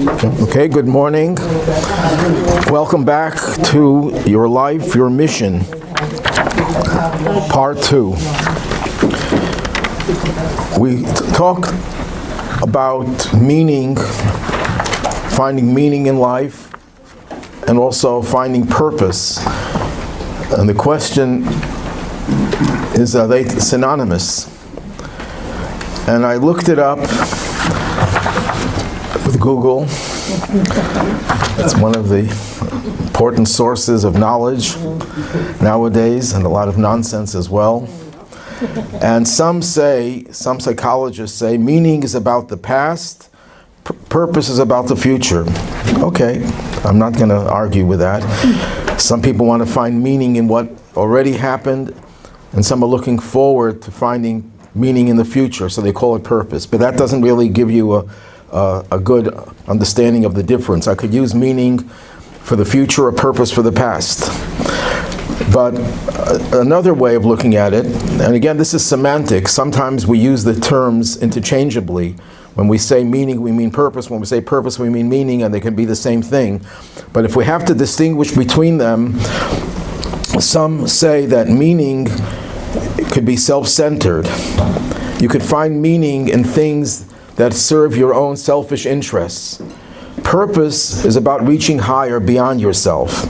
Okay, good morning. Welcome back to Your Life, Your Mission, Part 2. We talk about meaning, finding meaning in life, and also finding purpose. And the question is, are they synonymous? And I looked it up with Google. It's one of the important sources of knowledge nowadays, and a lot of nonsense as well. And some psychologists say, meaning is about the past, purpose is about the future. Okay, I'm not going to argue with that. Some people want to find meaning in what already happened, and some are looking forward to finding meaning in the future, so they call it purpose. But that doesn't really give you a good understanding of the difference. I could use meaning for the future or purpose for the past. But another way of looking at it, and again, this is semantics. Sometimes we use the terms interchangeably. When we say meaning, we mean purpose. When we say purpose, we mean meaning, and they can be the same thing. But if we have to distinguish between them, some say that meaning could be self-centered. You could find meaning in things that serve your own selfish interests. Purpose is about reaching higher beyond yourself.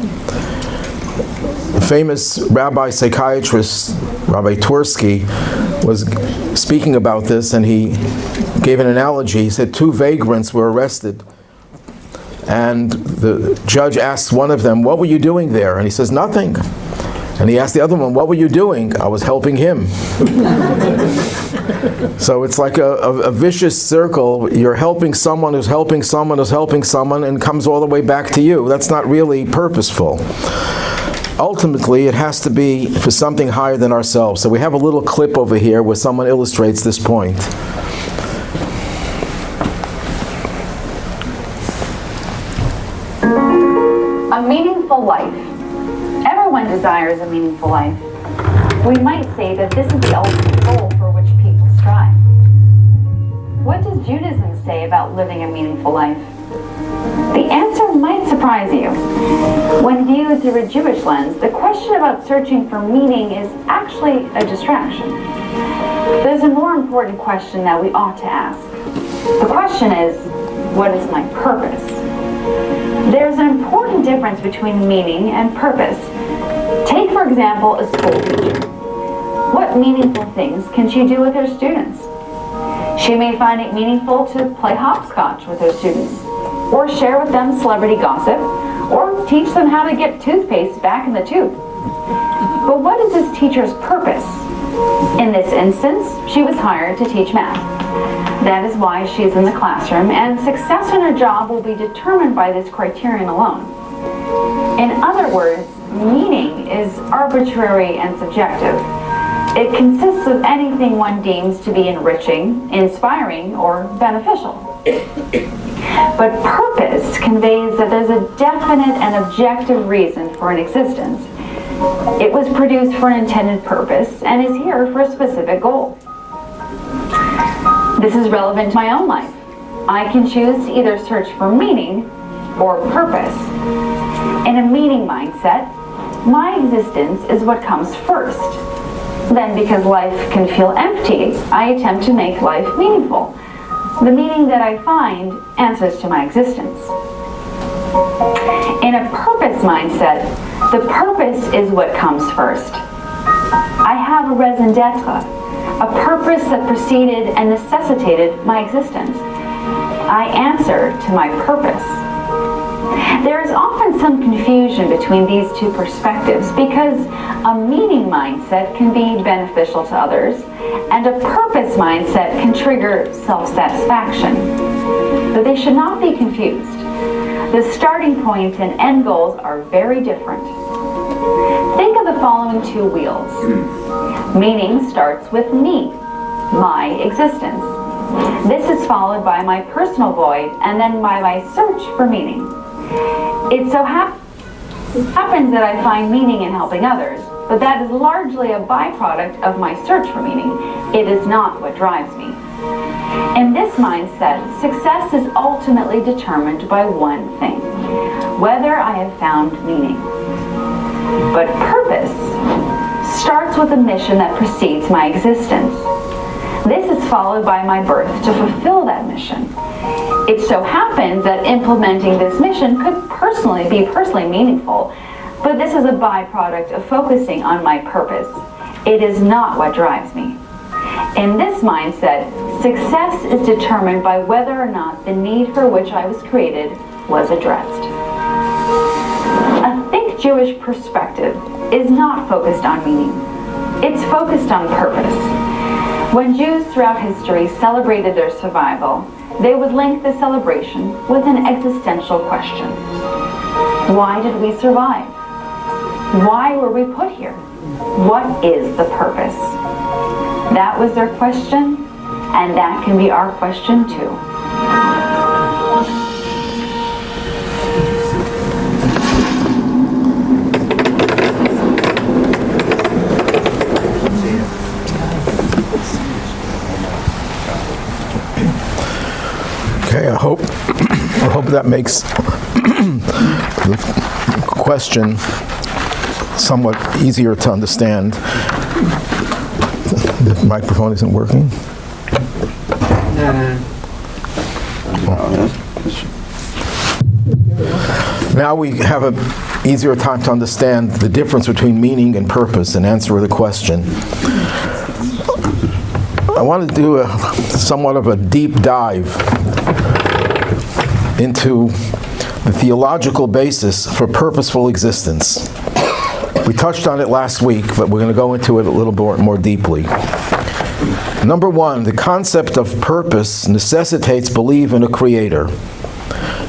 The famous rabbi psychiatrist, Rabbi Twersky, was speaking about this, and he gave an analogy. He said 2 vagrants were arrested, and the judge asked one of them, "What were you doing there?" And he says, "Nothing." And he asked the other one, "What were you doing?" "I was helping him." So it's like a vicious circle. You're helping someone who's helping someone who's helping someone, and comes all the way back to you. That's not really purposeful. Ultimately, it has to be for something higher than ourselves. So we have a little clip over here where someone illustrates this point. A meaningful life. Everyone desires a meaningful life. We might say that this is the ultimate goal for which people strive. What does Judaism say about living a meaningful life? The answer might surprise you. When viewed through a Jewish lens, the question about searching for meaning is actually a distraction. There's a more important question that we ought to ask. The question is, what is my purpose? There's an important difference between meaning and purpose. Take, for example, a school teacher. What meaningful things can she do with her students? She may find it meaningful to play hopscotch with her students, or share with them celebrity gossip, or teach them how to get toothpaste back in the tube. But what is this teacher's purpose? In this instance, she was hired to teach math. That is why she is in the classroom, and success in her job will be determined by this criterion alone. In other words, meaning is arbitrary and subjective. It consists of anything one deems to be enriching, inspiring, or beneficial. But purpose conveys that there's a definite and objective reason for an existence. It was produced for an intended purpose and is here for a specific goal. This is relevant to my own life. I can choose to either search for meaning or purpose. In a meaning mindset, my existence is what comes first. Then, because life can feel empty, I attempt to make life meaningful. The meaning that I find answers to my existence. In a purpose mindset, the purpose is what comes first. I have a raison d'être, a purpose that preceded and necessitated my existence. I answer to my purpose. There is often some confusion between these two perspectives because a meaning mindset can be beneficial to others, and a purpose mindset can trigger self-satisfaction. But they should not be confused. The starting points and end goals are very different. Think of the following 2 wheels. Meaning starts with me, my existence. This is followed by my personal void, and then by my search for meaning. It so happens that I find meaning in helping others, but that is largely a byproduct of my search for meaning. It is not what drives me. In this mindset, success is ultimately determined by one thing: whether I have found meaning. But purpose starts with a mission that precedes my existence. This is followed by my birth to fulfill that mission. It so happens that implementing this mission could be personally meaningful, but this is a byproduct of focusing on my purpose. It is not what drives me. In this mindset, success is determined by whether or not the need for which I was created was addressed. A thick Jewish perspective is not focused on meaning. It's focused on purpose. When Jews throughout history celebrated their survival, they would link the celebration with an existential question. Why did we survive? Why were we put here? What is the purpose? That was their question, and that can be our question too. Okay, I hope that makes the question somewhat easier to understand. The microphone isn't working? Now we have an easier time to understand the difference between meaning and purpose and answer the question. I want to do somewhat of a deep dive into the theological basis for purposeful existence. We touched on it last week, but we're going to go into it a little more deeply. Number one, the concept of purpose necessitates belief in a creator.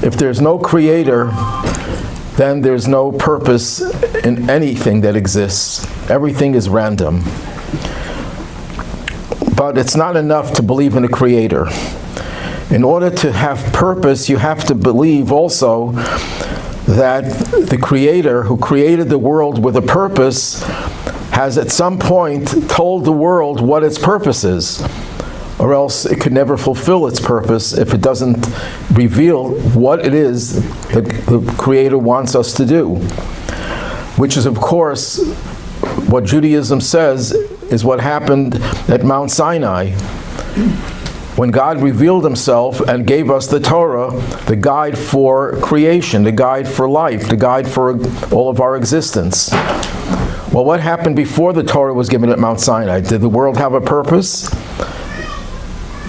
If there's no creator, then there's no purpose in anything that exists. Everything is random. But it's not enough to believe in a creator. In order to have purpose, you have to believe also that the creator who created the world with a purpose has at some point told the world what its purpose is, or else it could never fulfill its purpose if it doesn't reveal what it is that the creator wants us to do, which is, of course, what Judaism says is what happened at Mount Sinai. When God revealed himself and gave us the Torah, the guide for creation, the guide for life, the guide for all of our existence. Well, what happened before the Torah was given at Mount Sinai? Did the world have a purpose?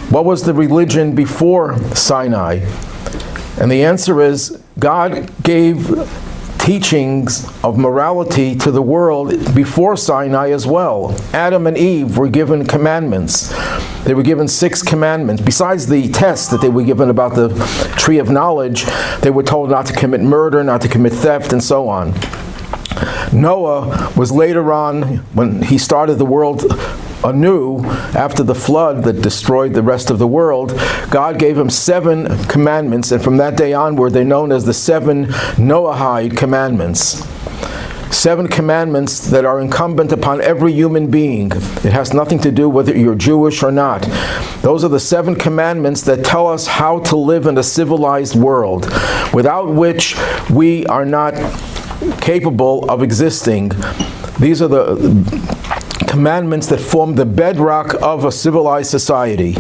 What was the religion before Sinai? And the answer is, God gave teachings of morality to the world before Sinai as well. Adam and Eve were given commandments. They were given 6 commandments. Besides the test that they were given about the tree of knowledge, they were told not to commit murder, not to commit theft, and so on. Noah was later on, when he started the world anew, after the flood that destroyed the rest of the world, God gave him 7 commandments, and from that day onward, they're known as the 7 Noahide commandments. 7 commandments that are incumbent upon every human being. It has nothing to do whether you're Jewish or not. Those are the 7 commandments that tell us how to live in a civilized world, without which we are not capable of existing. These are the commandments that form the bedrock of a civilized society.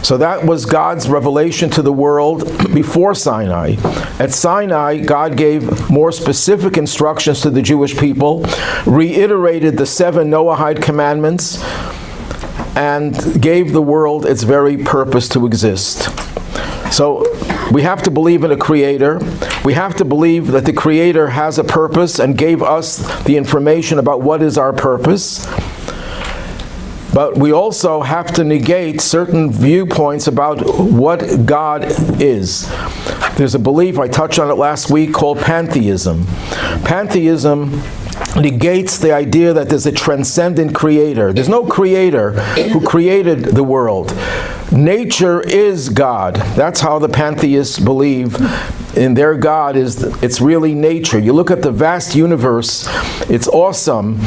So that was God's revelation to the world before Sinai. At Sinai, God gave more specific instructions to the Jewish people, reiterated the 7 Noahide commandments, and gave the world its very purpose to exist. So we have to believe in a creator. We have to believe that the creator has a purpose and gave us the information about what is our purpose. But we also have to negate certain viewpoints about what God is. There's a belief, I touched on it last week, called Pantheism. Pantheism negates the idea that there's a transcendent creator. There's no creator who created the world. Nature is God. That's how the pantheists believe in their God. It's really nature. You look at the vast universe, it's awesome,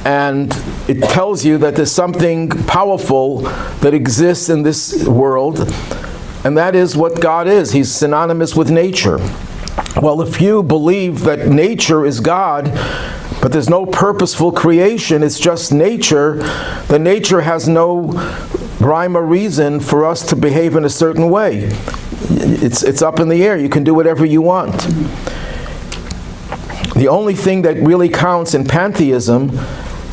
and it tells you that there's something powerful that exists in this world, and that is what God is. He's synonymous with nature. Well, if you believe that nature is God, but there's no purposeful creation, it's just nature, then nature has no rhyme or reason for us to behave in a certain way. It's up in the air. You can do whatever you want. The only thing that really counts in pantheism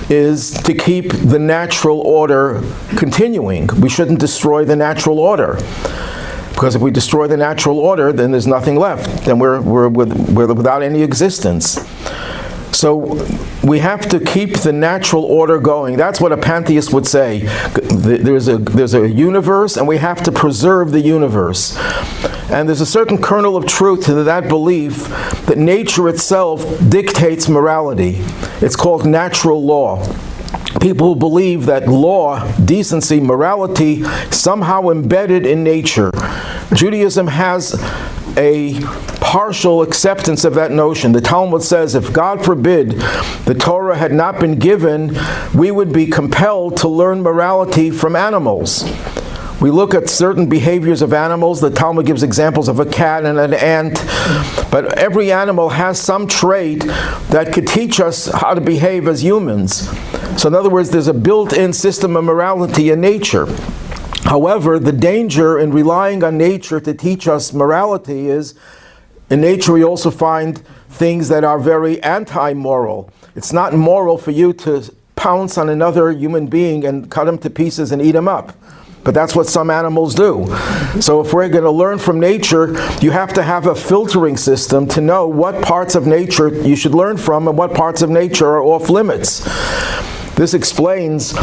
is to keep the natural order continuing. We shouldn't destroy the natural order. Because if we destroy the natural order, then there's nothing left. Then we're without any existence. So we have to keep the natural order going. That's what a pantheist would say. There's a universe, and we have to preserve the universe. And there's a certain kernel of truth to that belief that nature itself dictates morality. It's called natural law. People who believe that law, decency, morality, somehow embedded in nature. Judaism has a partial acceptance of that notion. The Talmud says, if God forbid the Torah had not been given, we would be compelled to learn morality from animals. We look at certain behaviors of animals. The Talmud gives examples of a cat and an ant. But every animal has some trait that could teach us how to behave as humans. So in other words, there's a built-in system of morality in nature. However, the danger in relying on nature to teach us morality is, in nature we also find things that are very anti-moral. It's not moral for you to pounce on another human being and cut him to pieces and eat him up. But that's what some animals do. So if we're going to learn from nature, you have to have a filtering system to know what parts of nature you should learn from and what parts of nature are off limits. This explains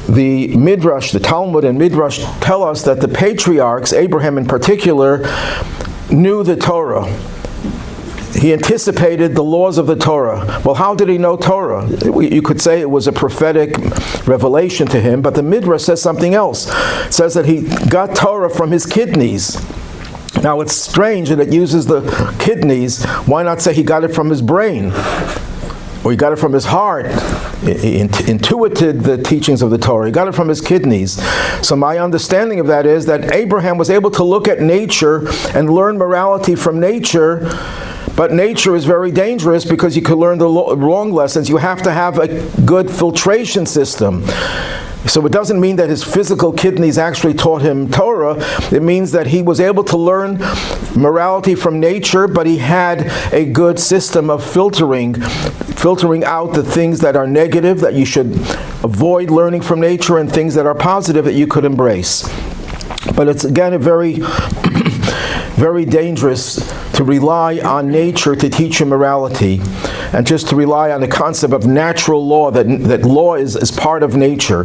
the Midrash, the Talmud and Midrash tell us that the patriarchs, Abraham in particular, knew the Torah. He anticipated the laws of the Torah. Well, how did he know Torah? You could say it was a prophetic revelation to him, but the Midrash says something else. It says that he got Torah from his kidneys. Now, it's strange that it uses the kidneys. Why not say he got it from his brain? Or he got it from his heart. He intuited the teachings of the Torah. He got it from his kidneys. So my understanding of that is that Abraham was able to look at nature and learn morality from nature. But nature is very dangerous because you could learn the wrong lessons. You have to have a good filtration system. So it doesn't mean that his physical kidneys actually taught him Torah. It means that he was able to learn morality from nature, but he had a good system of filtering out the things that are negative, that you should avoid learning from nature, and things that are positive that you could embrace. But it's again a very, very dangerous to rely on nature to teach you morality, and just to rely on the concept of natural law, that law is part of nature.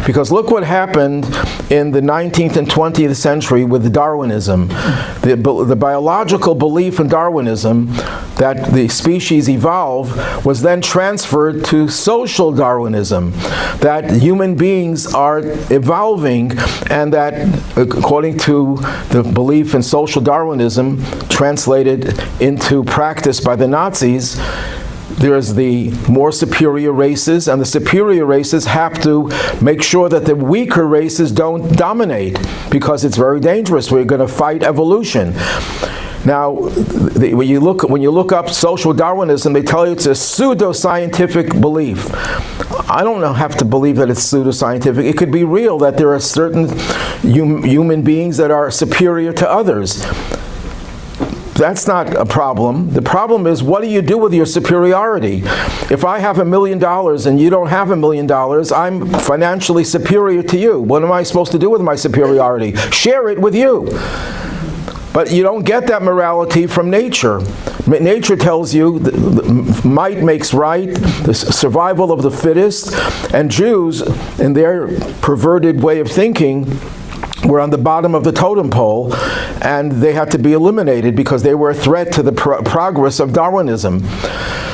Because look what happened in the 19th and 20th century with Darwinism. The biological belief in Darwinism that the species evolve was then transferred to social Darwinism, that human beings are evolving, and that according to the belief in social Darwinism translated into practice by the Nazis, there's the more superior races, and the superior races have to make sure that the weaker races don't dominate, because it's very dangerous. We're going to fight evolution. Now, when you look up social Darwinism, they tell you it's a pseudo-scientific belief. I don't have to believe that it's pseudo-scientific. It could be real that there are certain human beings that are superior to others. That's not a problem. The problem is, what do you do with your superiority? If I have $1 million and you don't have $1 million, I'm financially superior to you. What am I supposed to do with my superiority? Share it with you. But you don't get that morality from nature. Nature tells you might makes right, the survival of the fittest, and Jews, in their perverted way of thinking, were on the bottom of the totem pole, and they had to be eliminated because they were a threat to the progress of Darwinism.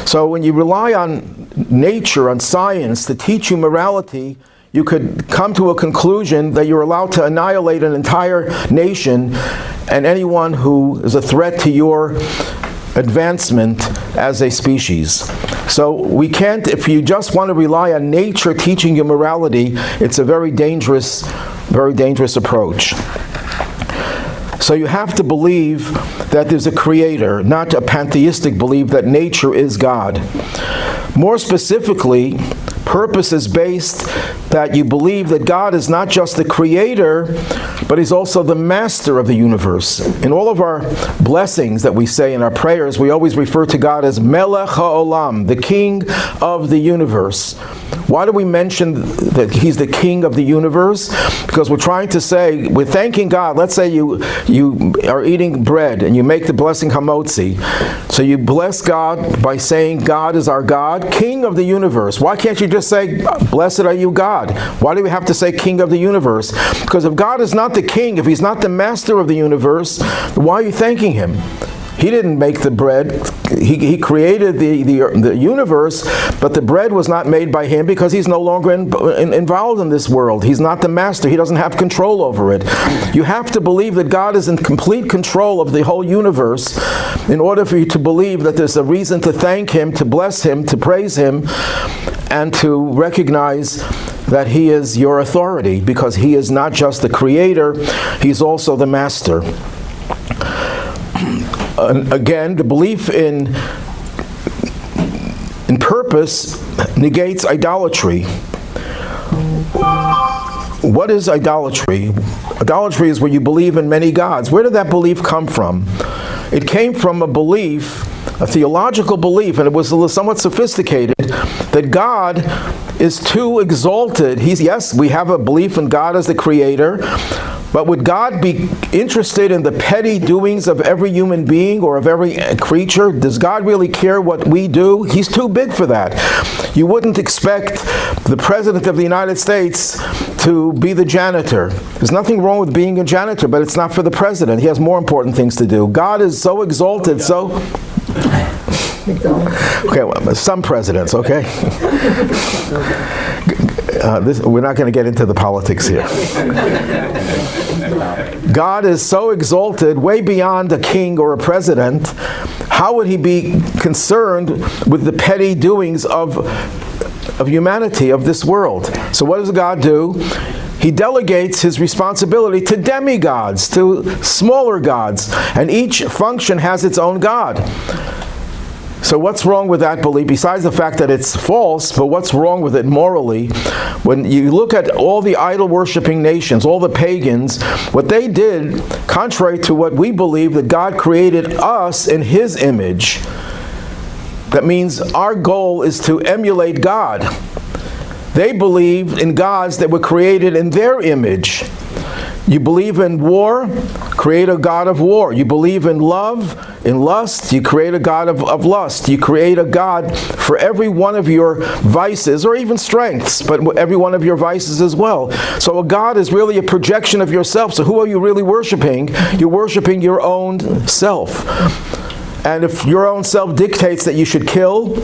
So when you rely on nature, on science, to teach you morality, you could come to a conclusion that you're allowed to annihilate an entire nation and anyone who is a threat to your advancement as a species. So we can't, if you just want to rely on nature teaching you morality, it's a very dangerous approach. So you have to believe that there's a creator, not a pantheistic belief that nature is God. More specifically, purpose is based that you believe that God is not just the creator, but he's also the master of the universe. In all of our blessings that we say in our prayers, we always refer to God as Melech HaOlam, the king of the universe. Why do we mention that he's the king of the universe? Because we're trying to say, we're thanking God. Let's say you are eating bread and you make the blessing hamotzi. So you bless God by saying God is our God, king of the universe. Why can't you just say, blessed are you, God? Why do we have to say king of the universe? Because if God is not the king, if he's not the master of the universe, why are you thanking him? He didn't make the bread. He created the universe, but the bread was not made by him because he's no longer involved in this world. He's not the master. He doesn't have control over it. You have to believe that God is in complete control of the whole universe in order for you to believe that there's a reason to thank him, to bless him, to praise him, and to recognize that he is your authority, because he is not just the creator, he's also the master. Again, the belief in purpose negates idolatry. What is idolatry? Idolatry is where you believe in many gods. Where did that belief come from? It came from a belief, a theological belief, and it was somewhat sophisticated, that God is too exalted. Yes, we have a belief in God as the creator, but would God be interested in the petty doings of every human being or of every creature? Does God really care what we do? He's too big for that. You wouldn't expect the President of the United States to be the janitor. There's nothing wrong with being a janitor, but it's not for the President. He has more important things to do. God is so exalted, so... Okay, well, some presidents, okay? We're not going to get into the politics here. God is so exalted, way beyond a king or a president. How would he be concerned with the petty doings of humanity, of this world? So what does God do? He delegates his responsibility to demigods, to smaller gods, and each function has its own god. So what's wrong with that belief, besides the fact that it's false, but what's wrong with it morally? When you look at all the idol-worshipping nations, all the pagans, what they did, contrary to what we believe, that God created us in his image. That means our goal is to emulate God. They believed in gods that were created in their image. You believe in war, create a god of war. You believe in love, in lust, you create a god of lust. You create a god for every one of your vices, or even strengths, but every one of your vices as well. So a god is really a projection of yourself. So who are you really worshiping? You're worshiping your own self. And if your own self dictates that you should kill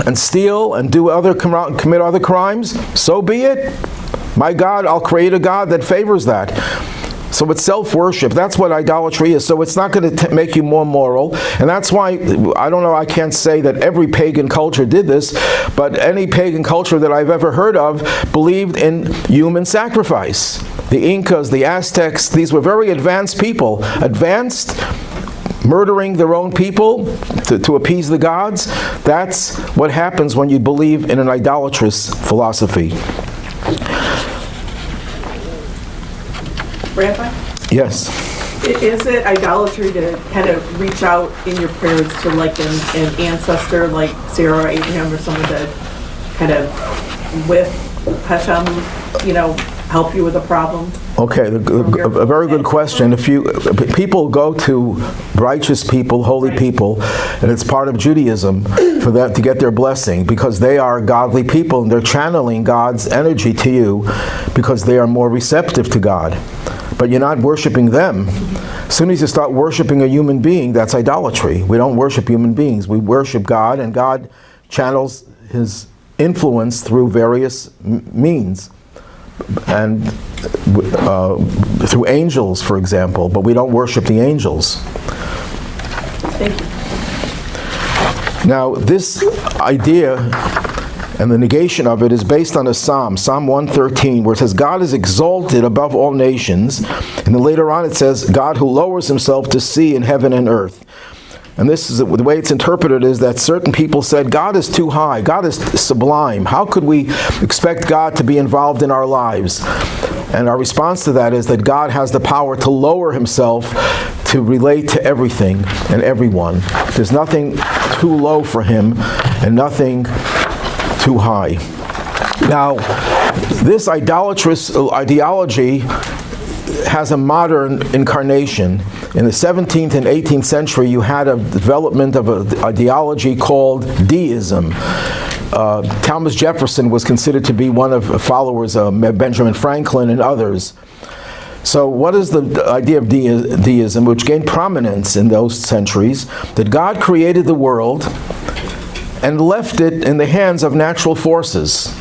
and steal and commit other crimes, so be it. My God, I'll create a God that favors that. So it's self-worship. That's what idolatry is. So it's not going to make you more moral. And that's why, I don't know, I can't say that every pagan culture did this, but any pagan culture that I've ever heard of believed in human sacrifice. The Incas, the Aztecs, these were very advanced people. Advanced, murdering their own people to appease the gods. That's what happens when you believe in an idolatrous philosophy. Rabbi? Yes. Is it idolatry to kind of reach out in your prayers to like an ancestor like Sarah or Abraham or someone to kind of with Hashem, help you with a problem? Okay, a very good question. If people go to righteous people, holy people, and it's part of Judaism for that to get their blessing, because they are godly people and they're channeling God's energy to you because they are more receptive to God. But you're not worshiping them. As soon as you start worshiping a human being, that's idolatry. We don't worship human beings. We worship God, and God channels his influence through various means. And through angels, for example, but we don't worship the angels. Thank you. Now, this idea and the negation of it is based on a psalm, Psalm 113, where it says, God is exalted above all nations. And then later on it says, God who lowers himself to see in heaven and earth. And this is the way it's interpreted, is that certain people said, God is too high, God is sublime. How could we expect God to be involved in our lives? And our response to that is that God has the power to lower himself to relate to everything and everyone. There's nothing too low for him and nothing too high. Now, this idolatrous ideology has a modern incarnation. In the 17th and 18th century, you had a development of an ideology called Deism. Thomas Jefferson was considered to be one of the followers of Benjamin Franklin and others. So what is the idea of Deism, which gained prominence in those centuries? That God created the world and left it in the hands of natural forces.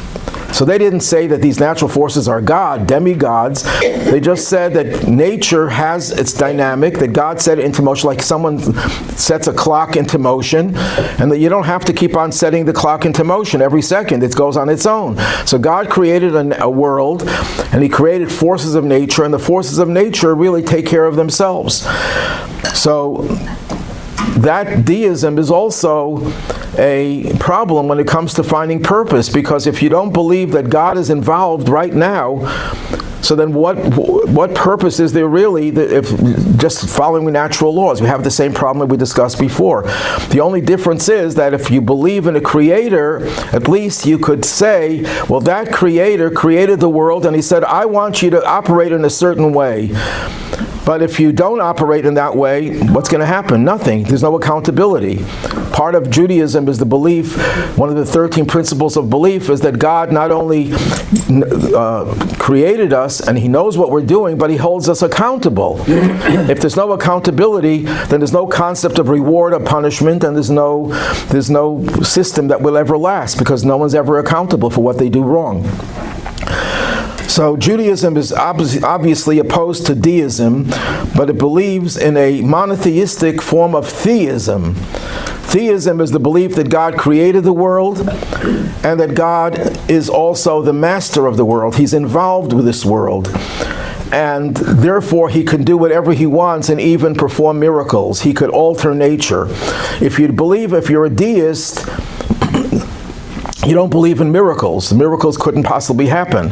So they didn't say that these natural forces are God, demigods. They just said that nature has its dynamic, that God set it into motion, like someone sets a clock into motion, and that you don't have to keep on setting the clock into motion every second. It goes on its own. So God created a world, and he created forces of nature, and the forces of nature really take care of themselves. So that deism is also a problem when it comes to finding purpose, because if you don't believe that God is involved right now, so then what purpose is there really if just following natural laws? We have the same problem that we discussed before. The only difference is that if you believe in a creator, at least you could say, well, that creator created the world and he said, I want you to operate in a certain way. But if you don't operate in that way, what's going to happen? Nothing. There's no accountability. Part of Judaism is the belief, one of the 13 principles of belief is that God not only created us and he knows what we're doing, but he holds us accountable. If there's no accountability, then there's no concept of reward or punishment, and there's no system that will ever last, because no one's ever accountable for what they do wrong. So Judaism is obviously opposed to deism, but it believes in a monotheistic form of theism. Theism is the belief that God created the world and that God is also the master of the world. He's involved with this world. And therefore he can do whatever he wants and even perform miracles. He could alter nature. If you're a deist, you don't believe in miracles. Miracles couldn't possibly happen.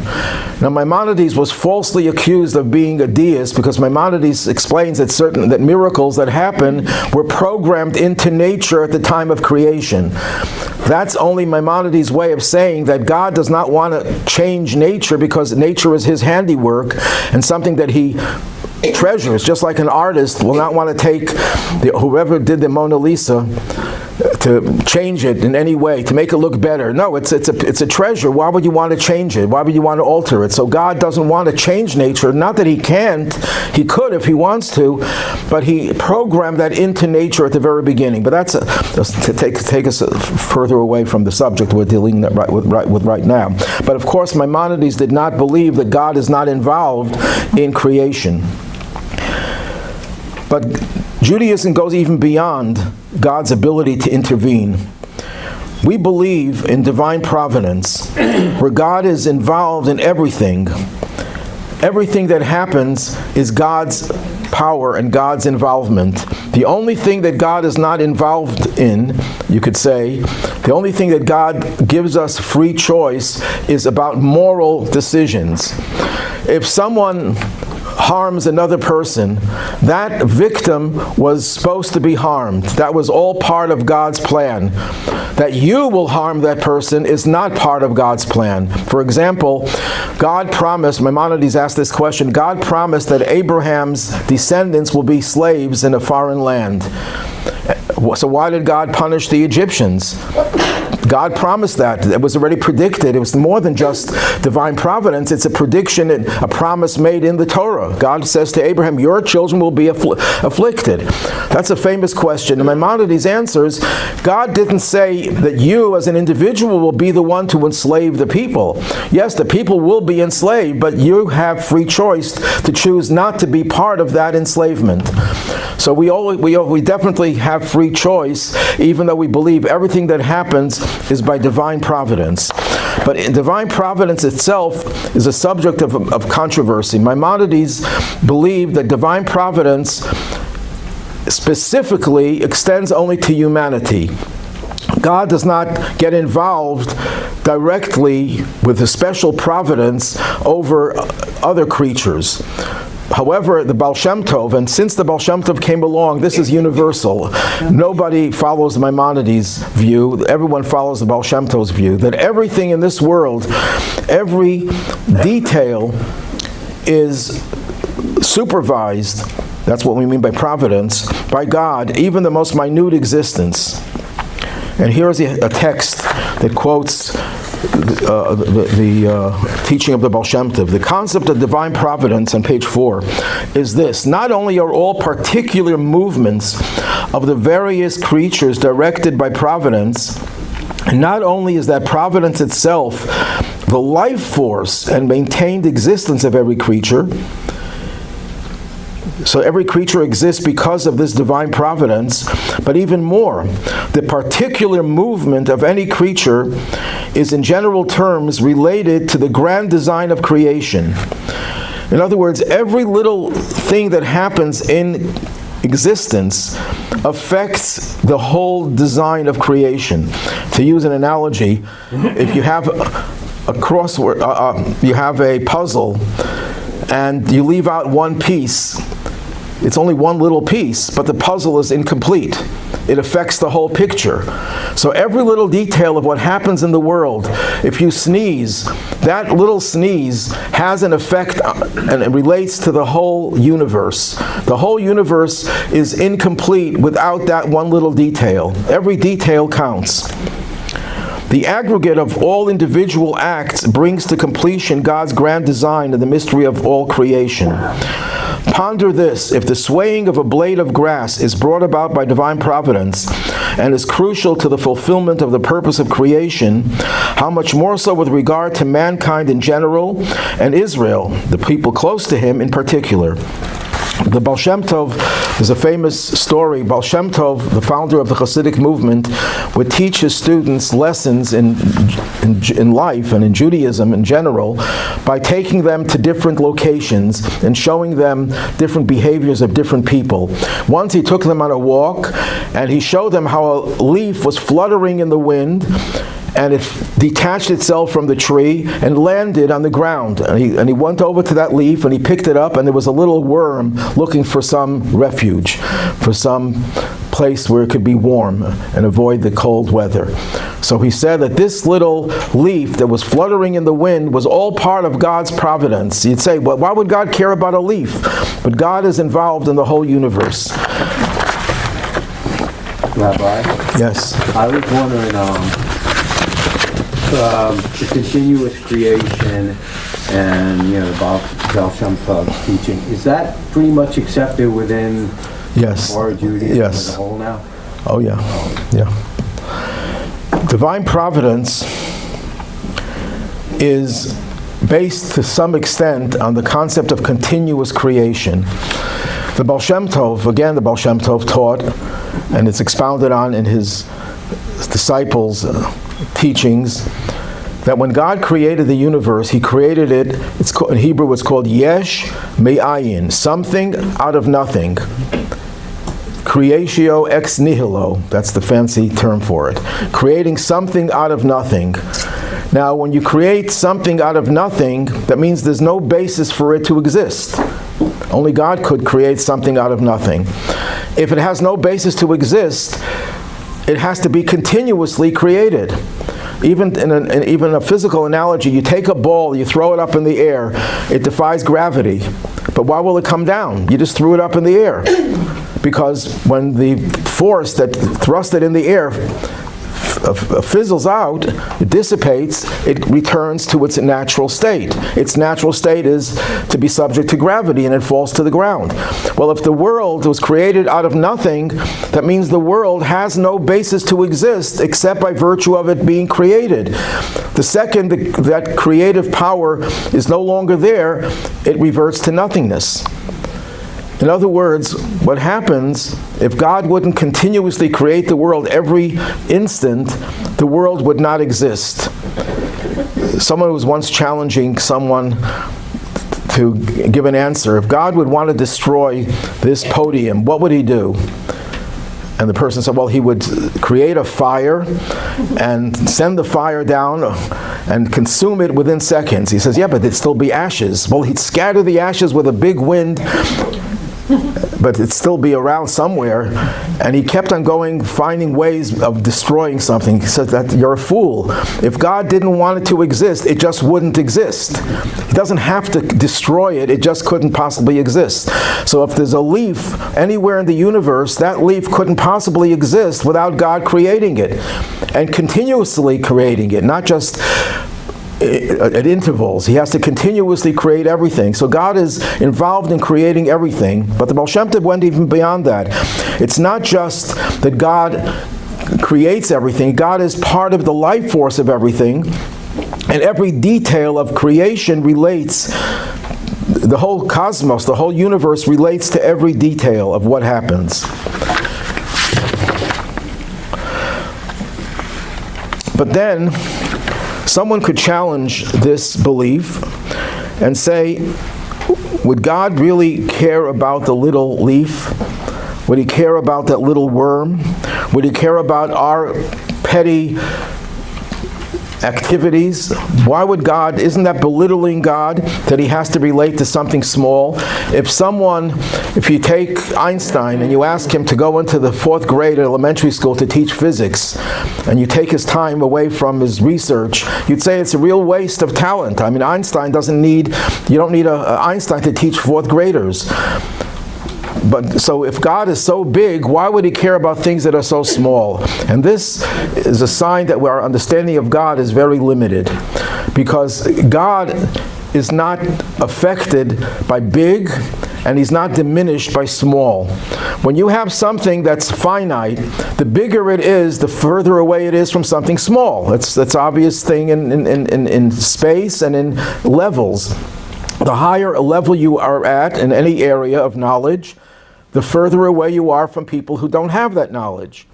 Now, Maimonides was falsely accused of being a deist because Maimonides explains that miracles that happen were programmed into nature at the time of creation. That's only Maimonides' way of saying that God does not want to change nature because nature is his handiwork and something that he treasures, just like an artist will not want to take whoever did the Mona Lisa to change it in any way, to make it look better. No, it's a treasure. Why would you want to change it? Why would you want to alter it? So God doesn't want to change nature. Not that he can't. He could if he wants to, but he programmed that into nature at the very beginning. But that's to take us further away from the subject we're dealing with right now. But of course, Maimonides did not believe that God is not involved in creation. But Judaism goes even beyond God's ability to intervene. We believe in divine providence, where God is involved in everything. Everything that happens is God's power and God's involvement. The only thing that God is not involved in, you could say, the only thing that God gives us free choice is about moral decisions. If someone harms another person, that victim was supposed to be harmed. That was all part of God's plan. That you will harm that person is not part of God's plan. For example, God promised, Maimonides asked this question, God promised that Abraham's descendants will be slaves in a foreign land. So why did God punish the Egyptians? God promised that. It was already predicted. It was more than just divine providence. It's a prediction, a promise made in the Torah. God says to Abraham, your children will be afflicted. That's a famous question. And Maimonides answers, God didn't say that you as an individual will be the one to enslave the people. Yes, the people will be enslaved, but you have free choice to choose not to be part of that enslavement. So we definitely have have free choice, even though we believe everything that happens is by divine providence. But divine providence itself is a subject of controversy. Maimonides believed that divine providence specifically extends only to humanity. God does not get involved directly with a special providence over other creatures. However, the Baal Shem Tov, and since the Baal Shem Tov came along, this is universal. Nobody follows Maimonides' view. Everyone follows the Baal Shem Tov's view, that everything in this world, every detail is supervised, that's what we mean by providence, by God, even the most minute existence. And here's a text that quotes the teaching of the Baal Shem Tov. The concept of divine providence on page 4 is this: not only are all particular movements of the various creatures directed by providence, and not only is that providence itself the life force and maintained existence of every creature, so every creature exists because of this divine providence, but even more, the particular movement of any creature is in general terms related to the grand design of creation. In other words, every little thing that happens in existence affects the whole design of creation. To use an analogy, if you have a crossword, you have a puzzle, and you leave out one piece, it's only one little piece, but the puzzle is incomplete. It affects the whole picture. So every little detail of what happens in the world, if you sneeze, that little sneeze has an effect and it relates to the whole universe. The whole universe is incomplete without that one little detail. Every detail counts. The aggregate of all individual acts brings to completion God's grand design and the mystery of all creation. Ponder this: if the swaying of a blade of grass is brought about by divine providence and is crucial to the fulfillment of the purpose of creation, how much more so with regard to mankind in general and Israel, the people close to him in particular. The Baal Shem Tov, there's a famous story. Baal Shem Tov, the founder of the Hasidic movement, would teach his students lessons in life and in Judaism in general by taking them to different locations and showing them different behaviors of different people. Once he took them on a walk and he showed them how a leaf was fluttering in the wind, and it detached itself from the tree and landed on the ground. And he went over to that leaf and he picked it up, and there was a little worm looking for some refuge, for some place where it could be warm and avoid the cold weather. So he said that this little leaf that was fluttering in the wind was all part of God's providence. You'd say, well, why would God care about a leaf? But God is involved in the whole universe. Rabbi? Yes. I was wondering, the continuous creation and, the Baal Shem Tov teaching, is that pretty much accepted within Torah Judaism as a whole now? Oh yeah. Divine providence is based to some extent on the concept of continuous creation. The Baal Shem Tov taught, and it's expounded on in his disciples' teachings, that when God created the universe, He created it, in Hebrew it's called yesh me'ayin, something out of nothing. Creatio ex nihilo, that's the fancy term for it. Creating something out of nothing. Now, when you create something out of nothing, that means there's no basis for it to exist. Only God could create something out of nothing. If it has no basis to exist, it has to be continuously created. Even in a physical analogy, you take a ball, you throw it up in the air, it defies gravity. But why will it come down? You just threw it up in the air. Because when the force that thrust it in the air fizzles out, it dissipates, it returns to its natural state. Its natural state is to be subject to gravity, and it falls to the ground. Well, if the world was created out of nothing, that means the world has no basis to exist except by virtue of it being created. The second that creative power is no longer there, it reverts to nothingness. In other words, what happens if God wouldn't continuously create the world every instant, the world would not exist. Someone was once challenging someone to give an answer. If God would want to destroy this podium, what would he do? And the person said, well, he would create a fire and send the fire down and consume it within seconds. He says, yeah, but it'd still be ashes. Well, he'd scatter the ashes with a big wind, but it'd still be around somewhere. And he kept on going, finding ways of destroying something. He said that you're a fool. If God didn't want it to exist, it just wouldn't exist. He doesn't have to destroy it, it just couldn't possibly exist. So if there's a leaf anywhere in the universe, that leaf couldn't possibly exist without God creating it and continuously creating it, not just at intervals. He has to continuously create everything. So God is involved in creating everything. But the Baal Shem Tov went even beyond that. It's not just that God creates everything. God is part of the life force of everything. And every detail of creation relates, the whole cosmos, the whole universe relates to every detail of what happens. But then, someone could challenge this belief and say, would God really care about the little leaf? Would he care about that little worm? Would he care about our petty activities? Why would God, isn't that belittling God that he has to relate to something small? If you take Einstein and you ask him to go into the 4th grade at elementary school to teach physics, and you take his time away from his research, you'd say it's a real waste of talent. I mean, you don't need Einstein to teach 4th graders. But so if God is so big, why would he care about things that are so small? And this is a sign that our understanding of God is very limited, because God is not affected by big, and he's not diminished by small. When you have something that's finite, the bigger it is, the further away it is from something small. That's an obvious thing in space and in levels. The higher a level you are at in any area of knowledge, the further away you are from people who don't have that knowledge.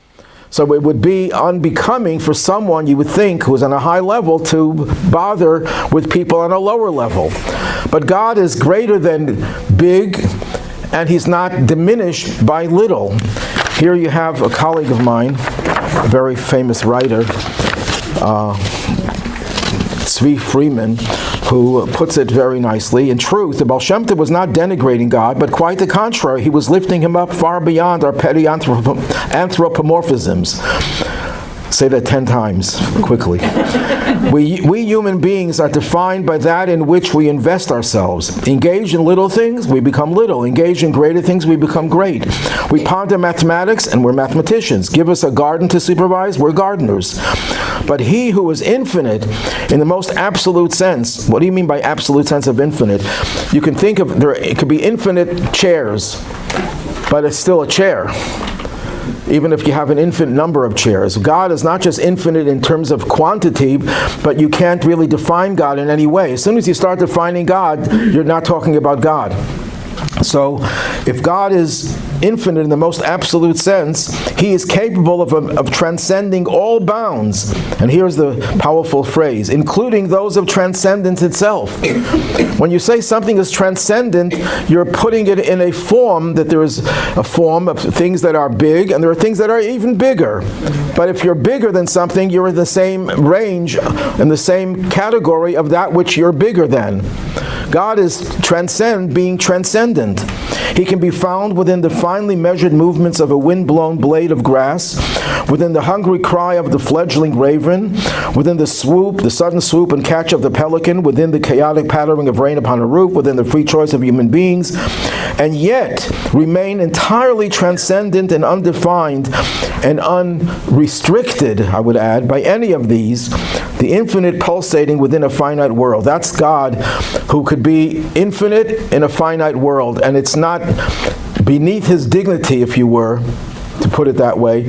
So it would be unbecoming for someone, you would think, who's on a high level to bother with people on a lower level. But God is greater than big, and he's not diminished by little. Here you have a colleague of mine, a very famous writer, Tzvi Freeman, who puts it very nicely. In truth, the Baal Shem Tov was not denigrating God, but quite the contrary. He was lifting him up far beyond our petty anthropomorphisms. Say that 10 times quickly. We human beings are defined by that in which we invest ourselves. Engage in little things, we become little. Engage in greater things, we become great. We ponder mathematics, and we're mathematicians. Give us a garden to supervise, we're gardeners. But he who is infinite in the most absolute sense, what do you mean by absolute sense of infinite? You can think of, it could be infinite chairs, but it's still a chair. Even if you have an infinite number of chairs. God is not just infinite in terms of quantity, but you can't really define God in any way. As soon as you start defining God, you're not talking about God. So, if God is infinite in the most absolute sense, he is capable of transcending all bounds. And here's the powerful phrase, including those of transcendence itself. When you say something is transcendent, you're putting it in a form that there is a form of things that are big, and there are things that are even bigger. But if you're bigger than something, you're in the same range, in the same category of that which you're bigger than. God is being transcendent. He can be found within the finely measured movements of a wind-blown blade of grass, within the hungry cry of the fledgling raven, within the sudden swoop and catch of the pelican, within the chaotic pattering of rain upon a roof, within the free choice of human beings, and yet remain entirely transcendent and undefined and unrestricted, I would add, by any of these, the infinite pulsating within a finite world. That's God, who could be infinite in a finite world, and it's not beneath his dignity, if you were, to put it that way,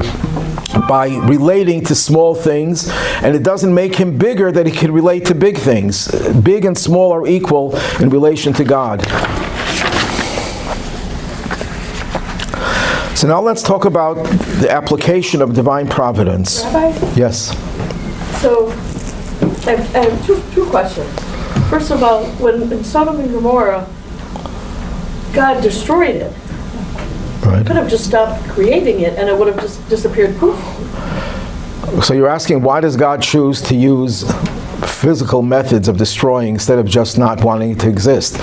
by relating to small things, and it doesn't make him bigger that he can relate to big things. Big and small are equal in relation to God. So now let's talk about the application of divine providence. Rabbi? Yes. So, I have two questions. First of all, when in Sodom and Gomorrah, God destroyed it. Right. He could have just stopped creating it and it would have just disappeared poof. So you're asking, why does God choose to use physical methods of destroying instead of just not wanting it to exist?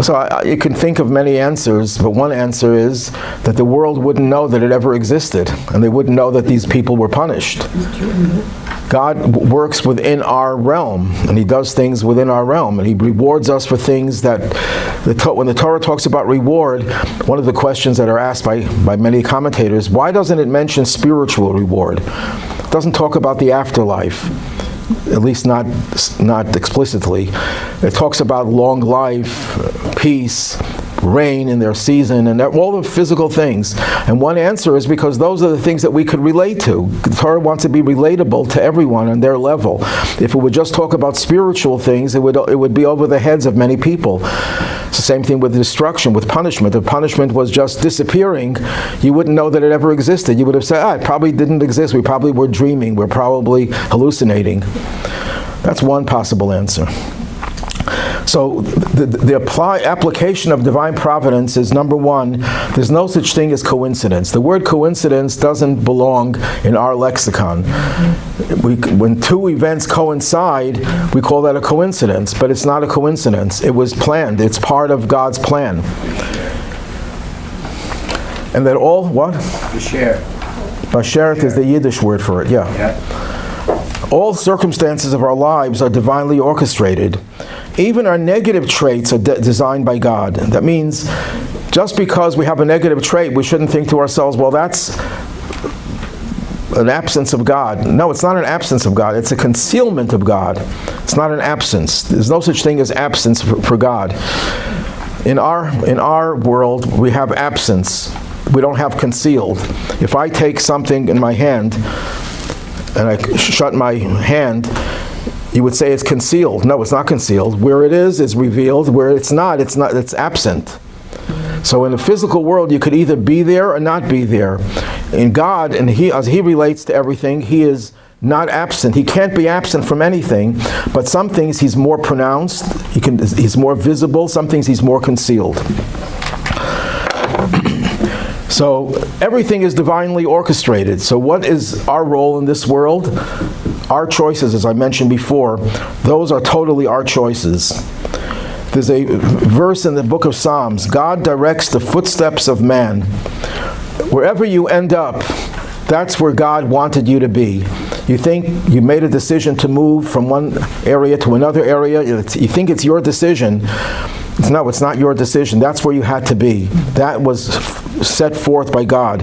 So you can think of many answers, but one answer is that the world wouldn't know that it ever existed, and they wouldn't know that these people were punished. God works within our realm, and He does things within our realm, and He rewards us for things that, when the Torah talks about reward, one of the questions that are asked by many commentators, why doesn't it mention spiritual reward? It doesn't talk about the afterlife, at least not explicitly. It talks about long life, peace, rain in their season, and all the physical things. And one answer is because those are the things that we could relate to. The Torah wants to be relatable to everyone on their level. If it would just talk about spiritual things, it would be over the heads of many people. It's the same thing with destruction, with punishment. If punishment was just disappearing, you wouldn't know that it ever existed. You would have said, it probably didn't exist. We probably were dreaming. We're probably hallucinating. That's one possible answer. So the application of divine providence is, number one, there's no such thing as coincidence. The word coincidence doesn't belong in our lexicon. When two events coincide, we call that a coincidence, but it's not a coincidence. It was planned. It's part of God's plan. And that all, what? Bashert. Bashert is the Yiddish word for it, yeah. All circumstances of our lives are divinely orchestrated. Even our negative traits are designed by God. That means just because we have a negative trait, we shouldn't think to ourselves, well, that's an absence of God. No, it's not an absence of God. It's a concealment of God. It's not an absence. There's no such thing as absence for God. In our world, we have absence. We don't have concealed. If I take something in my hand and I shut my hand, you would say it's concealed. No, it's not concealed. Where it is revealed. Where it's not, it's absent. So in the physical world, you could either be there or not be there. In God, and as He relates to everything, He is not absent. He can't be absent from anything, but some things He's more pronounced, He's more visible, some things He's more concealed. So everything is divinely orchestrated. So what is our role in this world? Our choices, as I mentioned before, those are totally our choices. There's a verse in the book of Psalms, God directs the footsteps of man. Wherever you end up, that's where God wanted you to be. You think you made a decision to move from one area to another area, you think it's your decision. No, it's not your decision. That's where you had to be. That was set forth by God.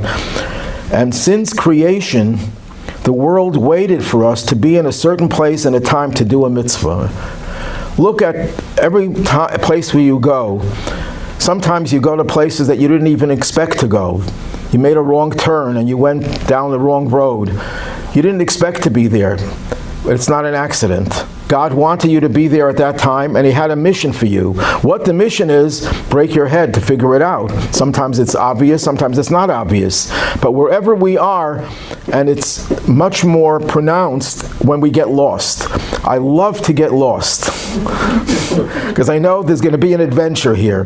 And since creation, the world waited for us to be in a certain place and a time to do a mitzvah. Look at every place where you go. Sometimes you go to places that you didn't even expect to go. You made a wrong turn and you went down the wrong road. You didn't expect to be there. It's not an accident. God wanted you to be there at that time, and He had a mission for you. What the mission is, break your head to figure it out. Sometimes it's obvious, sometimes it's not obvious. But wherever we are, and it's much more pronounced when we get lost. I love to get lost, because I know there's going to be an adventure here.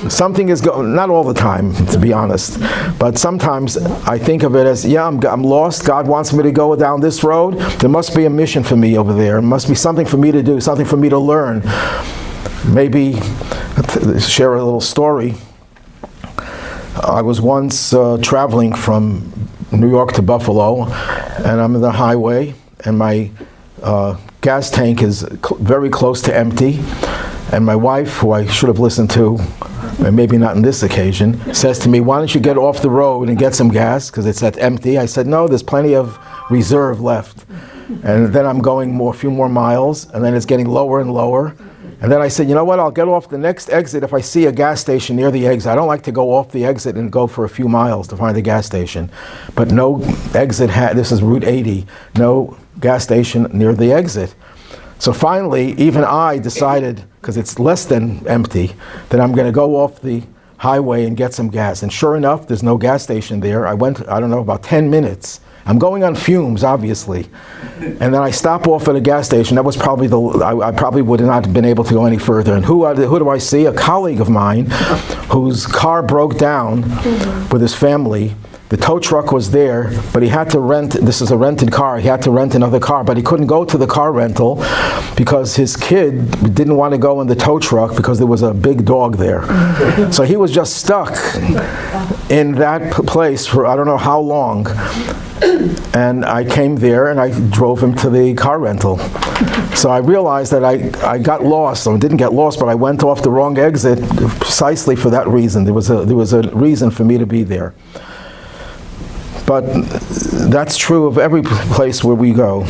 Something is going, not all the time, to be honest, but sometimes I think of it as, I'm lost. God wants me to go down this road. There must be a mission for me over there. There must be something for me to do, something for me to learn. Maybe share a little story. I was once traveling from New York to Buffalo, and I'm on the highway, and my gas tank is very close to empty, and my wife, who I should have listened to, and maybe not on this occasion, says to me, why don't you get off the road and get some gas, because it's at empty. I said, no, there's plenty of reserve left. And then I'm going a few more miles, and then it's getting lower and lower. And then I said, you know what, I'll get off the next exit if I see a gas station near the exit. I don't like to go off the exit and go for a few miles to find a gas station. But no exit, this is Route 80, no gas station near the exit. So finally, even I decided, because it's less than empty, that I'm going to go off the highway and get some gas. And sure enough, there's no gas station there. I went, I don't know, about 10 minutes. I'm going on fumes, obviously. And then I stop off at a gas station. That was probably I probably would not have been able to go any further. And who do I see? A colleague of mine whose car broke down with his family. The tow truck was there, but he had to rent, this is a rented car, he had to rent another car, but he couldn't go to the car rental because his kid didn't want to go in the tow truck because there was a big dog there. So he was just stuck in that place for I don't know how long. And I came there and I drove him to the car rental. So I realized that I got lost, or didn't get lost, but I went off the wrong exit precisely for that reason. There was a reason for me to be there. But that's true of every place where we go.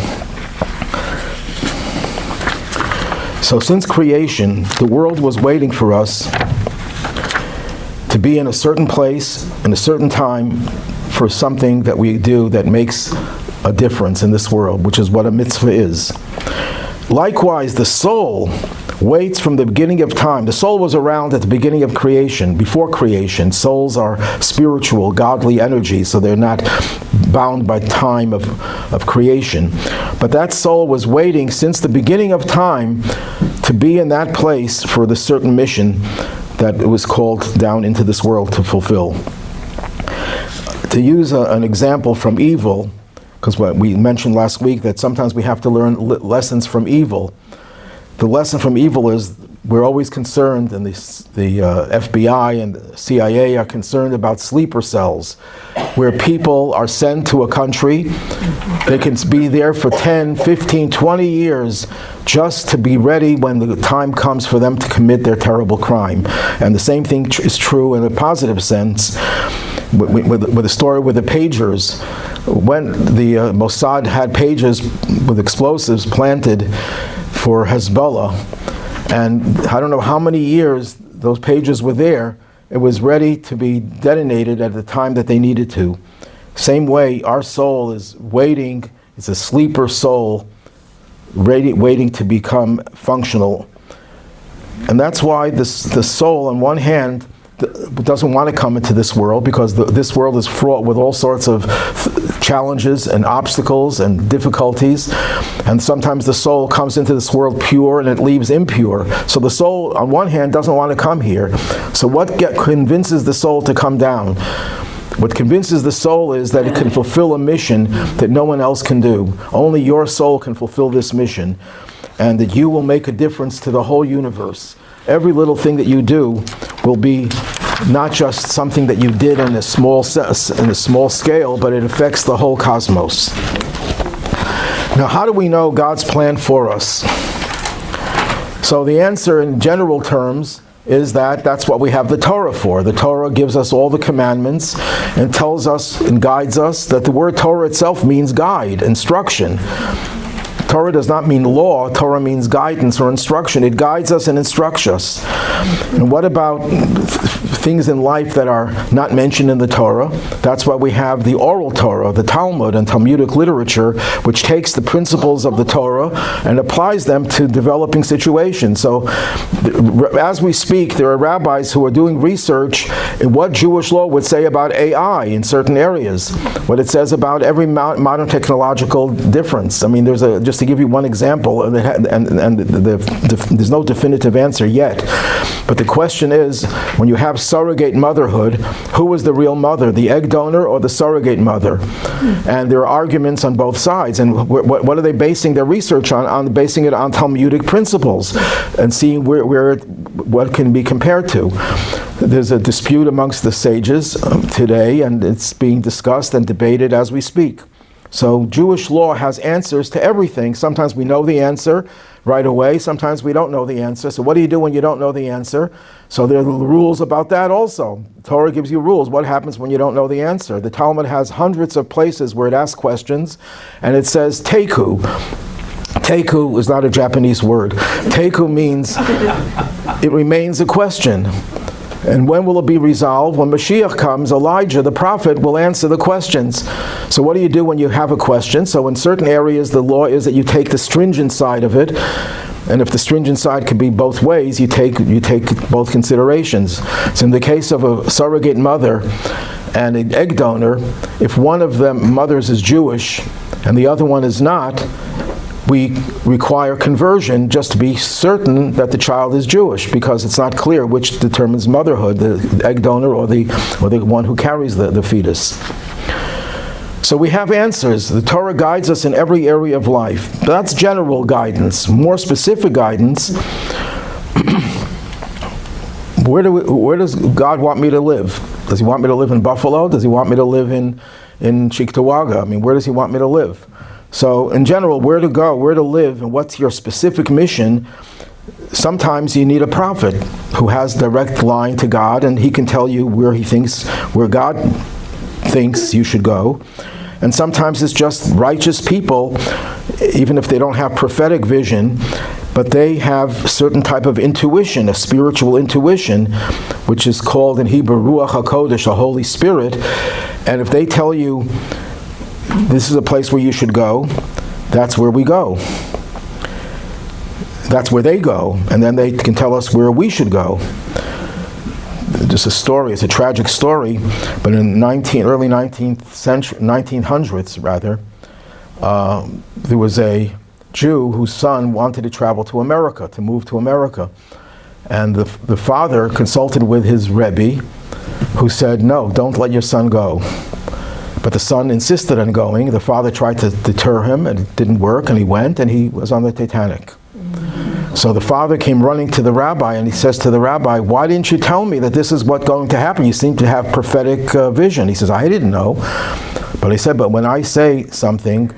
So since creation, the world was waiting for us to be in a certain place, in a certain time, for something that we do that makes a difference in this world, which is what a mitzvah is. Likewise, the soul waits from the beginning of time. The soul was around at the beginning of creation, before creation. Souls are spiritual, godly energies, so they're not bound by time of creation. But that soul was waiting since the beginning of time to be in that place for the certain mission that it was called down into this world to fulfill. To use an example from evil, because we mentioned last week that sometimes we have to learn lessons from evil. The lesson from evil is we're always concerned, and the FBI and the CIA are concerned about sleeper cells, where people are sent to a country. They can be there for 10, 15, 20 years just to be ready when the time comes for them to commit their terrible crime. And the same thing is true in a positive sense with the story with the pagers. When the Mossad had pages with explosives planted for Hezbollah, and I don't know how many years those pages were there, it was ready to be detonated at the time that they needed to. Same way, our soul is waiting, it's a sleeper soul, waiting to become functional. And that's why the soul, on one hand, doesn't want to come into this world, because this world is fraught with all sorts of challenges and obstacles and difficulties, and sometimes the soul comes into this world pure and it leaves impure. So the soul, on one hand, doesn't want to come here. So what convinces the soul to come down? What convinces the soul is that it can fulfill a mission that no one else can do. Only your soul can fulfill this mission, and that you will make a difference to the whole universe. Every little thing that you do will be not just something that you did in a small scale, but it affects the whole cosmos. Now, how do we know God's plan for us? So the answer in general terms is that that's what we have the Torah for. The Torah gives us all the commandments and tells us and guides us. That the word Torah itself means guide, instruction. Torah does not mean law. Torah means guidance or instruction. It guides us and instructs us. And what about things in life that are not mentioned in the Torah? That's why we have the oral Torah, the Talmud and Talmudic literature, which takes the principles of the Torah and applies them to developing situations. So as we speak, there are rabbis who are doing research in what Jewish law would say about AI in certain areas, what it says about every modern technological difference. I mean, there's just to give you one example, and there's no definitive answer yet, but the question is, when you have surrogate motherhood, who is the real mother, the egg donor or the surrogate mother? And there are arguments on both sides, and what are they basing their research on? Basing it on Talmudic principles and seeing what can be compared to. There's a dispute amongst the sages today, and it's being discussed and debated as we speak. So Jewish law has answers to everything. Sometimes we know the answer right away. Sometimes we don't know the answer. So what do you do when you don't know the answer? So there are rules about that also. The Torah gives you rules. What happens when you don't know the answer? The Talmud has hundreds of places where it asks questions, and it says teku. Teku is not a Japanese word. Teku means it remains a question. And when will it be resolved? When Mashiach comes, Elijah, the prophet, will answer the questions. So what do you do when you have a question? So in certain areas, the law is that you take the stringent side of it, And if the stringent side can be both ways, you take both considerations. So in the case of a surrogate mother and an egg donor, if one of them mothers is Jewish and the other one is not, we require conversion just to be certain that the child is Jewish, because it's not clear which determines motherhood, the egg donor or the one who carries the fetus. So we have answers. The Torah guides us in every area of life. That's general guidance. More specific guidance, where does God want me to live? Does he want me to live in Buffalo? Does he want me to live in Cheektowaga? I mean, where does he want me to live? So in general, where to go, where to live, and what's your specific mission? Sometimes you need a prophet who has direct line to God, and he can tell you where God thinks you should go. And sometimes it's just righteous people, even if they don't have prophetic vision, but they have certain type of intuition, a spiritual intuition, which is called in Hebrew Ruach HaKodesh, the Holy Spirit. And if they tell you this is a place where you should go, that's where we go. That's where they go, and then they can tell us where we should go. Just a story, it's a tragic story, but in early 1900s rather, there was a Jew whose son wanted to travel to America, to move to America. And the father consulted with his Rebbe, who said, no, don't let your son go. But the son insisted on going. The father tried to deter him, and it didn't work, and he went, and he was on the Titanic. So the father came running to the rabbi, and he says to the rabbi, why didn't you tell me that this is what's going to happen? You seem to have prophetic vision. He says, I didn't know. But he said, but when I say something,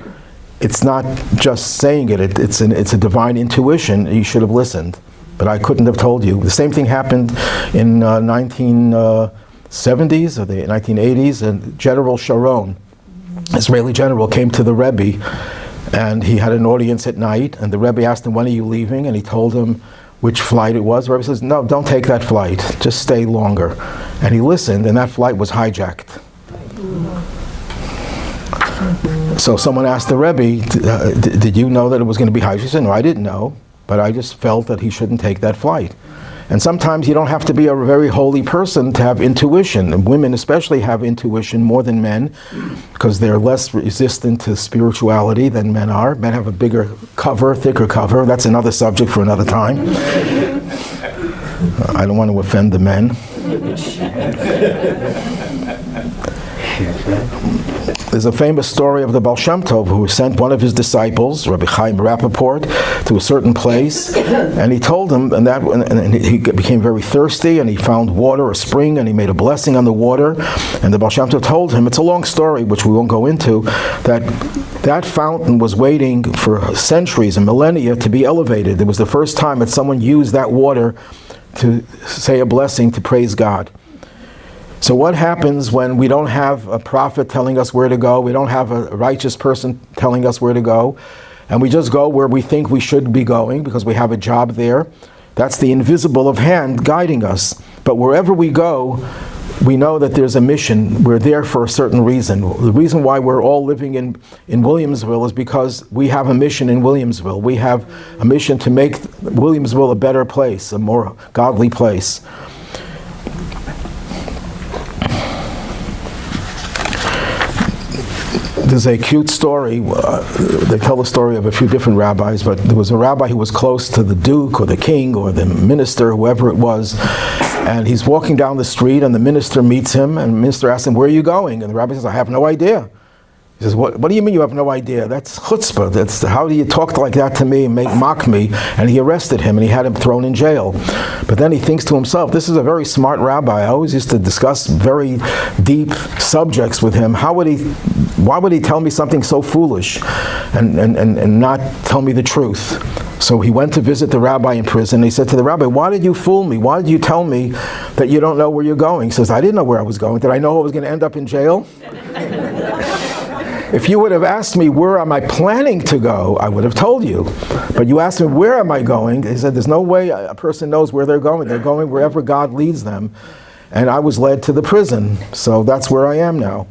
it's not just saying it. It's a divine intuition. You should have listened. But I couldn't have told you. The same thing happened in 1970s or the 1980s, and General Sharon, Israeli general, came to the Rebbe, and he had an audience at night, and the Rebbe asked him, when are you leaving? And he told him which flight it was. The Rebbe says, no, don't take that flight, just stay longer. And he listened, and that flight was hijacked. So someone asked the Rebbe, did you know that it was going to be hijacked? He said, no, I didn't know, but I just felt that he shouldn't take that flight. And sometimes you don't have to be a very holy person to have intuition. And women especially have intuition more than men, because they're less resistant to spirituality than men are. Men have a bigger cover, thicker cover. That's another subject for another time. I don't want to offend the men. There's a famous story of the Baal Shem Tov, who sent one of his disciples, Rabbi Chaim Rapaport, to a certain place, and he told him, and he became very thirsty, and he found water, a spring, and he made a blessing on the water, and the Baal Shem Tov told him, it's a long story, which we won't go into, that fountain was waiting for centuries and millennia to be elevated. It was the first time that someone used that water to say a blessing, to praise God. So what happens when we don't have a prophet telling us where to go, we don't have a righteous person telling us where to go, and we just go where we think we should be going because we have a job there? That's the invisible of hand guiding us. But wherever we go, we know that there's a mission. We're there for a certain reason. The reason why we're all living in Williamsville is because we have a mission in Williamsville. We have a mission to make Williamsville a better place, a more godly place. There's a cute story. They tell the story of a few different rabbis, but there was a rabbi who was close to the duke or the king or the minister, whoever it was, and he's walking down the street, and the minister meets him, and the minister asks him, where are you going? And the rabbi says, I have no idea. He says, what do you mean you have no idea? That's chutzpah. How do you talk like that to me and mock me? And he arrested him, and he had him thrown in jail. But then he thinks to himself, this is a very smart rabbi. I always used to discuss very deep subjects with him. Why would he tell me something so foolish and not tell me the truth? So he went to visit the rabbi in prison. He said to the rabbi, why did you fool me? Why did you tell me that you don't know where you're going? He says, I didn't know where I was going. Did I know I was going to end up in jail? If you would have asked me where am I planning to go, I would have told you. But you asked me where am I going, he said there's no way a person knows where they're going. They're going wherever God leads them. And I was led to the prison. So that's where I am now.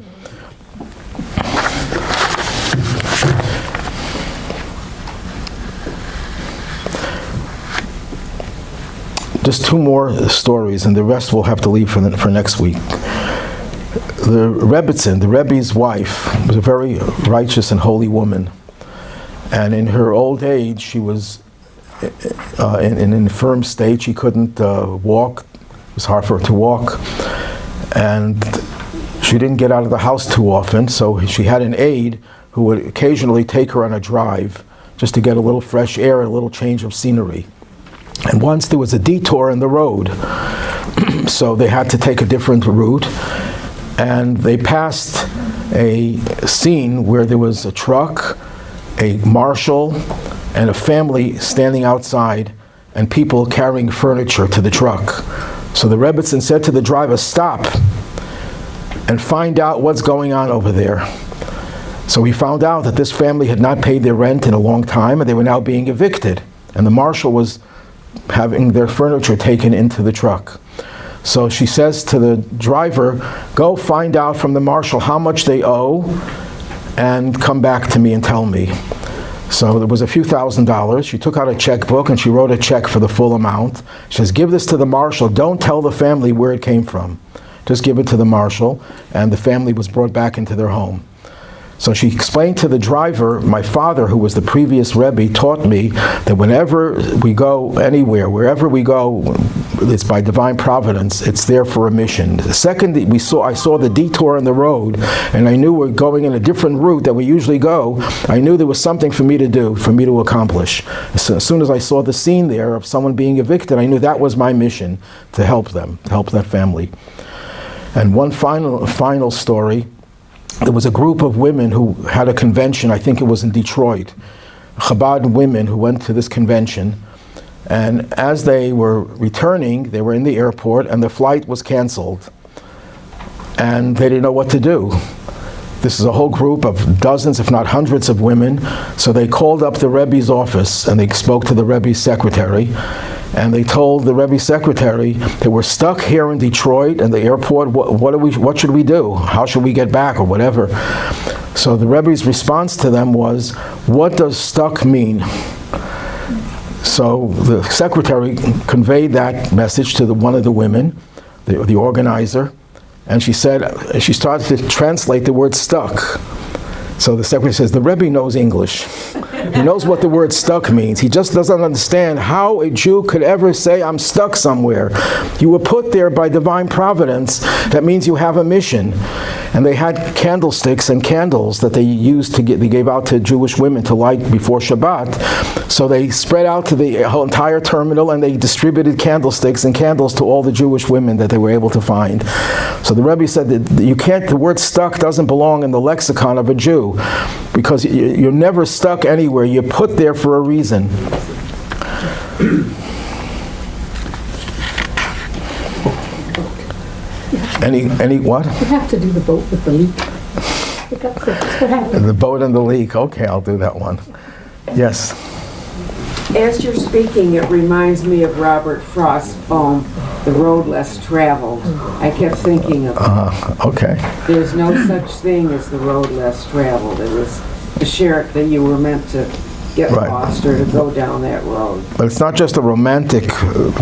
Just two more stories, and the rest we'll have to leave for next week. The Rebbetzin, the Rebbe's wife, was a very righteous and holy woman. And in her old age, she was in an infirm state. She couldn't walk. It was hard for her to walk. And she didn't get out of the house too often, so she had an aide who would occasionally take her on a drive just to get a little fresh air, a little change of scenery. And once there was a detour in the road, so they had to take a different route, and they passed a scene where there was a truck, a marshal, and a family standing outside, and people carrying furniture to the truck. So the Rebbetzin said to the driver, "Stop and find out what's going on over there." So he found out that this family had not paid their rent in a long time, and they were now being evicted. And the marshal was having their furniture taken into the truck. So she says to the driver, "Go find out from the marshal how much they owe, and come back to me and tell me." So there was a few $1,000s. She took out a checkbook and she wrote a check for the full amount. She says, "Give this to the marshal. Don't tell the family where it came from. Just give it to the marshal." And the family was brought back into their home. So she explained to the driver, "My father, who was the previous Rebbe, taught me that whenever we go anywhere, wherever we go, it's by divine providence, it's there for a mission. The second I saw the detour in the road, and I knew we're going in a different route that we usually go, I knew there was something for me to do, for me to accomplish. So as soon as I saw the scene there of someone being evicted, I knew that was my mission, to help them, to help that family." And one final story. There was a group of women who had a convention, I think it was in Detroit, Chabad women who went to this convention, and as they were returning, they were in the airport and the flight was canceled, and they didn't know what to do. This is a whole group of dozens, if not hundreds of women, so they called up the Rebbe's office and they spoke to the Rebbe's secretary, and they told the Rebbe's secretary that we're stuck here in Detroit and the airport. What should we do? How should we get back, or whatever? So the Rebbe's response to them was, "What does stuck mean?" So the secretary conveyed that message to one of the women, the organizer, and she started to translate the word stuck. So the secretary says, "The Rebbe knows English. He knows what the word stuck means. He just doesn't understand how a Jew could ever say, 'I'm stuck somewhere.' You were put there by divine providence. That means you have a mission." And they had candlesticks and candles that they gave out to Jewish women to light before Shabbat. So they spread out to the whole entire terminal, and they distributed candlesticks and candles to all the Jewish women that they were able to find. So the Rebbe said that the word stuck doesn't belong in the lexicon of a Jew, because you're never stuck anywhere. You're put there for a reason. Any what? You have to do the boat with the leak. What happened? The boat and the leak. Okay, I'll do that one. Yes. As you're speaking, it reminds me of Robert Frost's poem, "The Road Less Traveled." I kept thinking of it. Okay. There's no such thing as the road less traveled. It was to share it that you were meant to get lost or to go down that road. But it's not just a romantic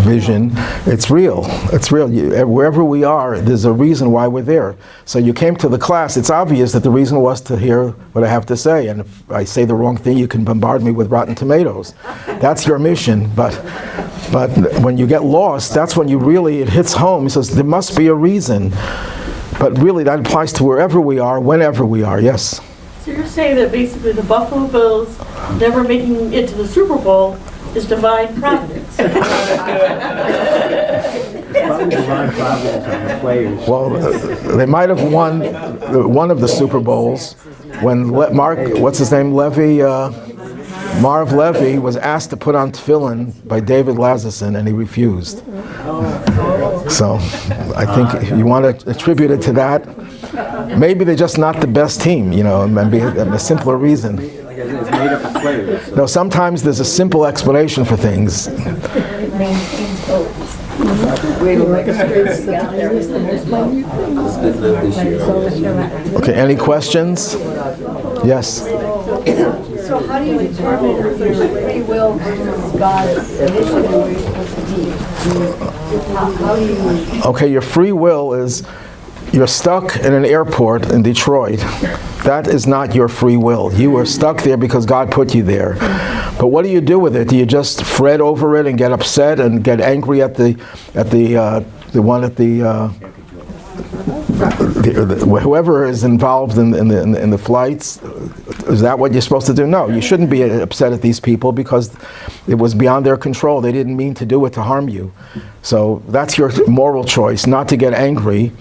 vision. It's real. It's real. Wherever we are, there's a reason why we're there. So you came to the class. It's obvious that the reason was to hear what I have to say. And if I say the wrong thing, you can bombard me with rotten tomatoes. That's your mission. But when you get lost, that's when it hits home. He says, there must be a reason. But really, that applies to wherever we are, whenever we are. Yes? So you're saying that basically the Buffalo Bills never making it to the Super Bowl is divine providence. Probably divine providence on the players. Well, they might have won one of the Super Bowls when Marv Levy was asked to put on tefillin by David Lazarson, and he refused. So I think you want to attribute it to that. Maybe they're just not the best team, maybe a simpler reason. Like I said, it's made up of players. No, sometimes there's a simple explanation for things. Okay, any questions? Yes? So how do you determine your free will versus God's initiative? How do you... Okay, your free will is, you're stuck in an airport in Detroit. That is not your free will. You were stuck there because God put you there. But what do you do with it? Do you just fret over it and get upset and get angry at the one at whoever is involved in the flights? Is that what you're supposed to do? No, you shouldn't be upset at these people because it was beyond their control. They didn't mean to do it to harm you. So that's your moral choice, not to get angry.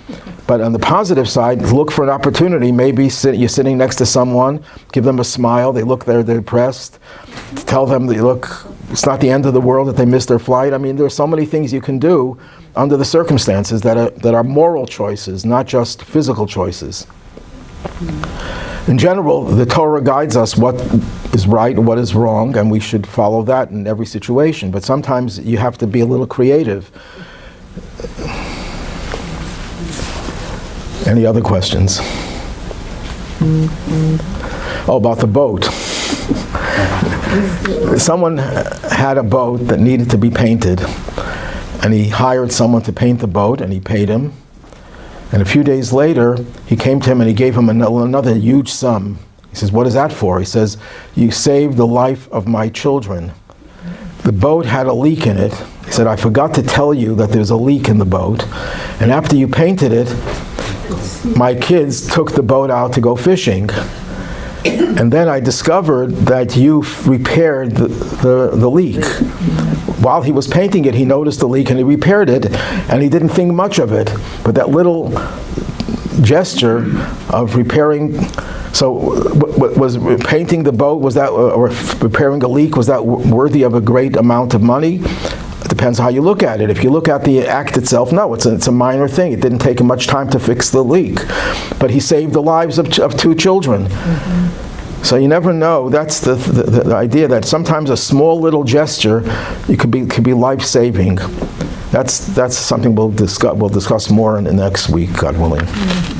But on the positive side, look for an opportunity. Maybe you're sitting next to someone, give them a smile. They look there, they're depressed. Tell them that, look, it's not the end of the world that they missed their flight. I mean, there are so many things you can do under the circumstances that are moral choices, not just physical choices. In general, the Torah guides us what is right and what is wrong, and we should follow that in every situation. But sometimes you have to be a little creative. Any other questions? Oh, about the boat. Someone had a boat that needed to be painted, and he hired someone to paint the boat, and he paid him. And a few days later, he came to him and he gave him another huge sum. He says, "What is that for?" He says, "You saved the life of my children." The boat had a leak in it. He said, "I forgot to tell you that there's a leak in the boat. And after you painted it, my kids took the boat out to go fishing. And then I discovered that you repaired the leak." While he was painting it, he noticed the leak and he repaired it, and he didn't think much of it. But that little gesture of repairing, so was painting the boat, was that, or repairing a leak, was that worthy of a great amount of money? It depends how you look at it. If you look at the act itself, no, it's a minor thing. It didn't take him much time to fix the leak. But he saved the lives of 2 children. Mm-hmm. So you never know. That's the idea, that sometimes a small little gesture could be life-saving. That's something we'll discuss more in the next week, God willing. Mm-hmm.